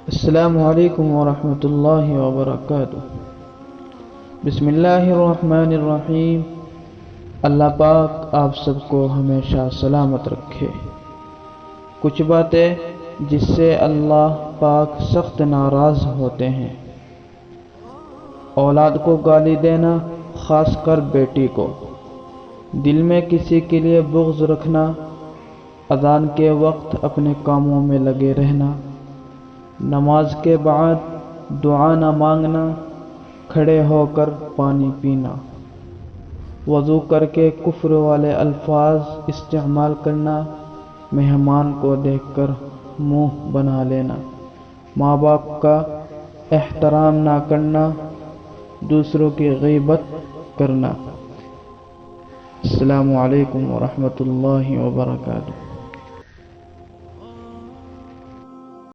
السلام علیکم ورحمۃ اللہ وبرکاتہ۔ بسم اللہ الرحمن الرحیم۔ اللہ پاک آپ سب کو ہمیشہ سلامت رکھے۔ کچھ باتیں جس سے اللہ پاک سخت ناراض ہوتے ہیں: اولاد کو گالی دینا، خاص کر بیٹی کو، دل میں کسی کے لیے بغض رکھنا، اذان کے وقت اپنے کاموں میں لگے رہنا، نماز کے بعد دعا نہ مانگنا، کھڑے ہو کر پانی پینا، وضو کر کے کفر والے الفاظ استعمال کرنا، مہمان کو دیکھ کر منہ بنا لینا، ماں باپ کا احترام نہ کرنا، دوسروں کی غیبت کرنا۔ السلام علیکم ورحمۃ اللہ وبرکاتہ۔